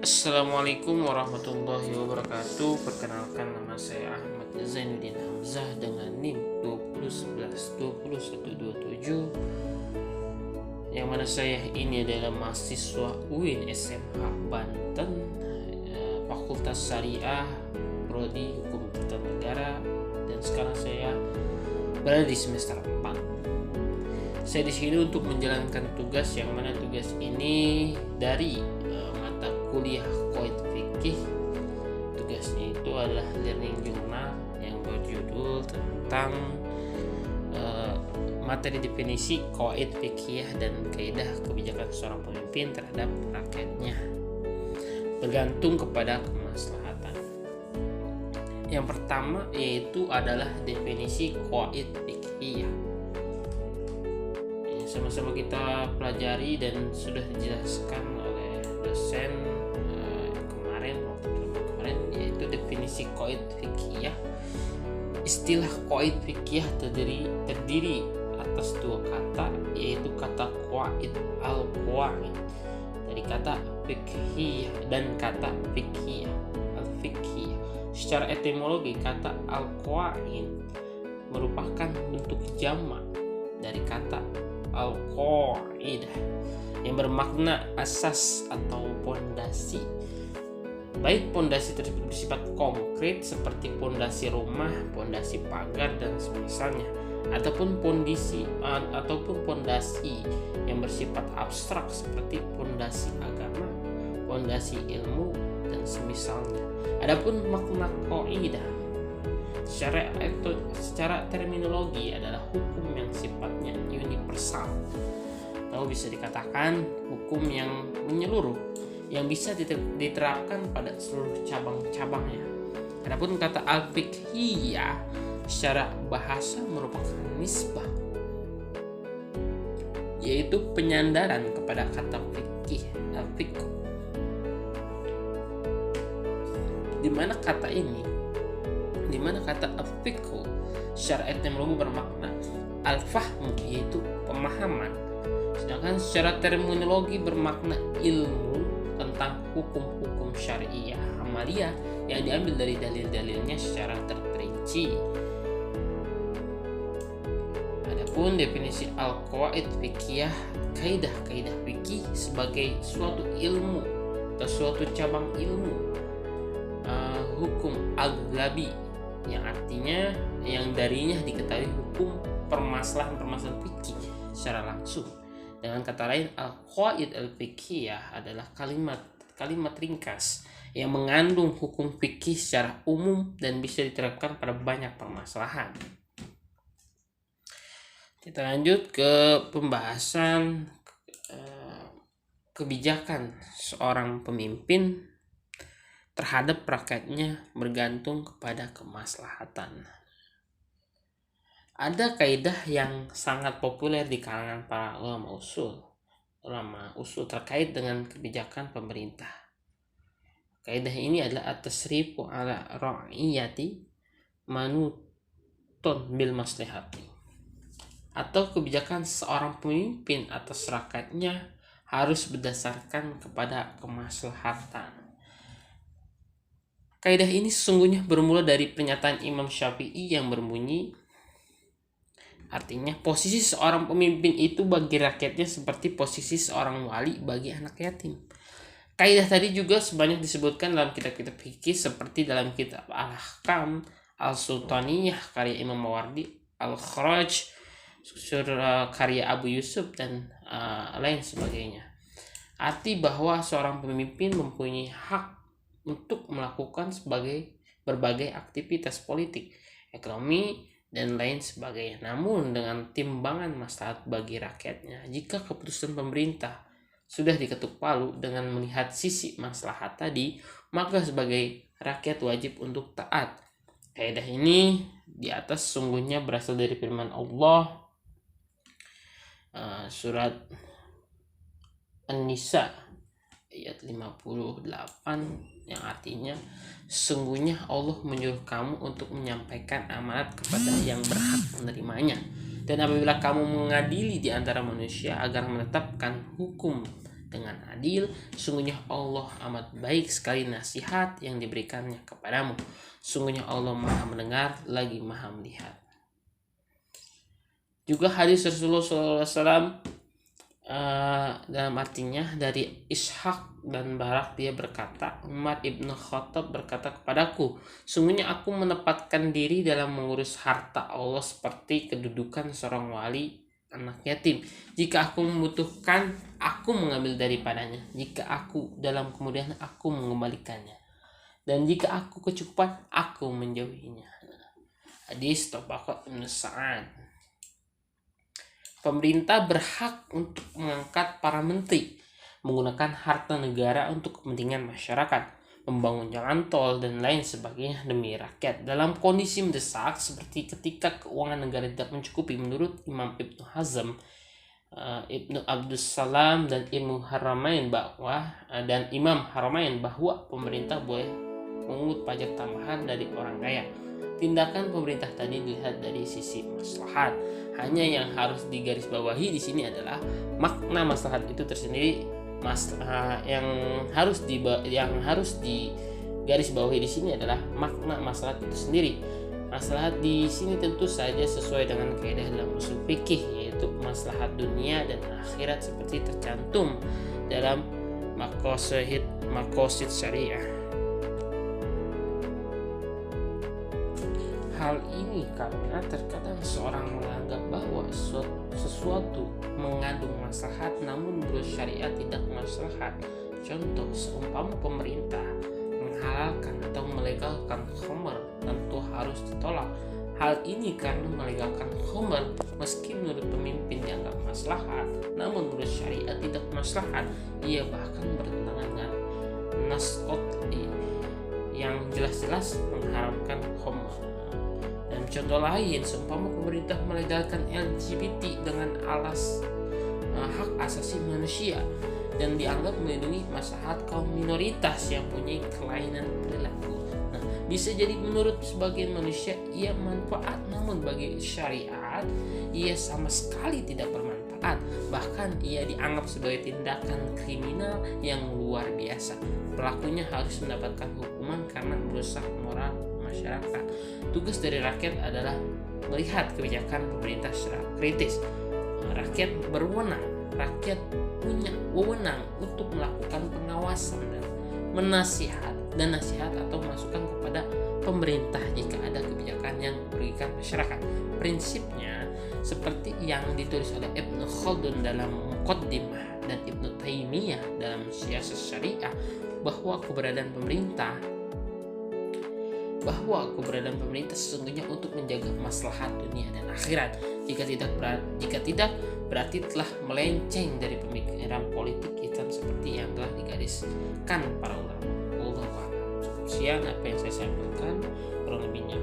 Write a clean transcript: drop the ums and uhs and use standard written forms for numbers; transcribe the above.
Assalamualaikum warahmatullahi wabarakatuh. Perkenalkan, nama saya Ahmad Zainuddin Hamzah dengan NIM 2011-20127, yang mana saya ini adalah mahasiswa UIN SMH Banten, Fakultas Syariah, Prodi Hukum Tata Negara, dan sekarang saya berada di semester 4. Saya di sini untuk menjalankan tugas, yang mana tugas ini dari mata kuliah Qawaid Fikih. Tugasnya itu adalah learning journal yang berjudul tentang materi definisi qawaid fikih dan kaidah kebijakan seorang pemimpin terhadap rakyatnya, bergantung kepada kemaslahatan. Yang pertama yaitu adalah definisi qawaid fikih. Sama-sama kita pelajari dan sudah dijelaskan oleh dosen kemarin, yaitu definisi qawaid fikih. Istilah qawaid fikih terdiri atas dua kata, yaitu kata qawaid al-qawaid dari kata fikih dan kata fikih al-fikih. Secara etimologi, kata al-qawaid merupakan bentuk jamak dari kata al-qaidah yang bermakna asas atau pondasi. Baik pondasi tersebut bersifat konkret seperti pondasi rumah, pondasi pagar dan semisalnya, ataupun pondasi yang bersifat abstrak seperti pondasi agama, pondasi ilmu dan semisalnya. Adapun makna qaidah secara terminologi adalah hukum yang sifatnya universal, atau bisa dikatakan hukum yang menyeluruh, yang bisa diterapkan pada seluruh cabang-cabangnya. Adapun kata al-fiqhiyah secara bahasa merupakan nisbah, yaitu penyandaran kepada kata fikih, al-fiqh, di mana kata al-fiqh secara etimologi bermakna al-fahmu, yaitu pemahaman, sedangkan secara terminologi bermakna ilmu tentang hukum-hukum syariah amaliyah yang diambil dari dalil-dalilnya secara terperinci. Adapun definisi al-qawaid fikih, kaidah-kaidah fikih sebagai suatu ilmu atau suatu cabang ilmu hukum aglabi, yang artinya yang darinya diketahui hukum permasalahan fikih secara langsung. Dengan kata lain, al-qawaid al-fiqhiyah adalah kalimat ringkas yang mengandung hukum fikih secara umum dan bisa diterapkan pada banyak permasalahan. Kita lanjut ke pembahasan kebijakan seorang pemimpin terhadap rakyatnya bergantung kepada kemaslahatan. Ada kaidah yang sangat populer di kalangan para ulama usul terkait dengan kebijakan pemerintah. Kaidah ini adalah at-tasrifu ala ra'iyati manutun bil maslihati, atau kebijakan seorang pemimpin atas rakyatnya harus berdasarkan kepada kemaslahatan. Kaidah ini sesungguhnya bermula dari pernyataan Imam Syafi'i yang berbunyi, artinya posisi seorang pemimpin itu bagi rakyatnya seperti posisi seorang wali bagi anak yatim. Kaidah tadi juga sebanyak disebutkan dalam kitab-kitab fikih seperti dalam kitab Al-Ahkam, Al-Sultaniyah karya Imam Mawardi, Al-Kharaj karya Abu Yusuf, dan lain sebagainya. Arti bahwa seorang pemimpin mempunyai hak untuk melakukan berbagai aktivitas politik, ekonomi, dan lain sebagainya, namun dengan timbangan maslahat bagi rakyatnya. Jika keputusan pemerintah sudah diketuk palu dengan melihat sisi maslahat tadi, maka sebagai rakyat wajib untuk taat. Kaidah ini di atas sungguhnya berasal dari firman Allah, surat An-Nisa ayat 58, yang artinya sesungguhnya Allah menyuruh kamu untuk menyampaikan amanat kepada yang berhak menerimanya, dan apabila kamu mengadili di antara manusia agar menetapkan hukum dengan adil. Sungguhnya Allah amat baik sekali nasihat yang diberikannya kepadamu. Sungguhnya Allah Maha mendengar lagi Maha melihat. Juga hadis Rasulullah SAW dalam artinya dari Ishaq dan Barak, dia berkata, Umar ibn Khattab berkata kepadaku, sungguhnya aku menempatkan diri dalam mengurus harta Allah seperti kedudukan seorang wali anak yatim. Jika aku membutuhkan, aku mengambil daripadanya. Jika aku dalam kemudian, aku mengembalikannya. Dan jika aku kecukupan, aku menjauhinya. Hadis Tabaqat Ibn Sa'ad. Pemerintah berhak untuk mengangkat para menteri, menggunakan harta negara untuk kepentingan masyarakat, membangun jalan tol dan lain sebagainya demi rakyat dalam kondisi mendesak seperti ketika keuangan negara tidak mencukupi. Menurut Imam Ibnu Hazm, Ibnu Abdus Salam dan Imam Haramain bahwa pemerintah boleh mengungut pajak tambahan dari orang kaya. Tindakan pemerintah tadi dilihat dari sisi maslahat. Hanya yang harus digarisbawahi di sini adalah makna maslahat itu tersendiri. Yang harus digarisbawahi di sini adalah makna maslahat itu sendiri. Maslahat di sini tentu saja sesuai dengan kaidah dalam usul fikih, yaitu maslahat dunia dan akhirat seperti tercantum dalam maqasid syariah. Hal ini karena terkadang seorang menganggap bahwa sesuatu mengandung maslahat namun menurut syariat tidak maslahat. Contoh, seumpama pemerintah menghalalkan atau melegalkan khamr, tentu harus ditolak. Hal ini karena melegalkan khamr meski menurut pemimpin dianggap maslahat, namun menurut syariat tidak maslahat. Ia bahkan bertentangan dengan nas qat'i yang jelas-jelas mengharamkan khamr. Dan contoh lain, seumpama pemerintah melegalkan LGBT dengan alas hak asasi manusia dan dianggap melindungi maslahat kaum minoritas yang punya kelainan perilaku. Nah, bisa jadi menurut sebagian manusia ia manfaat, namun bagi syariat ia sama sekali tidak bermanfaat. Bahkan ia dianggap sebagai tindakan kriminal yang luar biasa. Pelakunya harus mendapatkan hukuman karena merusak moral masyarakat. Tugas dari rakyat adalah melihat kebijakan pemerintah secara kritis. Rakyat berwenang, rakyat punya wewenang untuk melakukan pengawasan dan nasihat atau masukan kepada pemerintah jika ada kebijakan yang merugikan masyarakat. Prinsipnya seperti yang ditulis oleh Ibnu Khaldun dalam Muqaddimah dan Ibnu Taimiyah dalam Siyasat Syariah, bahwa keberadaan pemerintah sesungguhnya untuk menjaga maslahat dunia dan akhirat. Jika tidak berarti telah melenceng dari pemikiran politik Islam seperti yang telah digariskan para ulama. Cukup sekian apa yang saya sampaikan, kurang lebihnya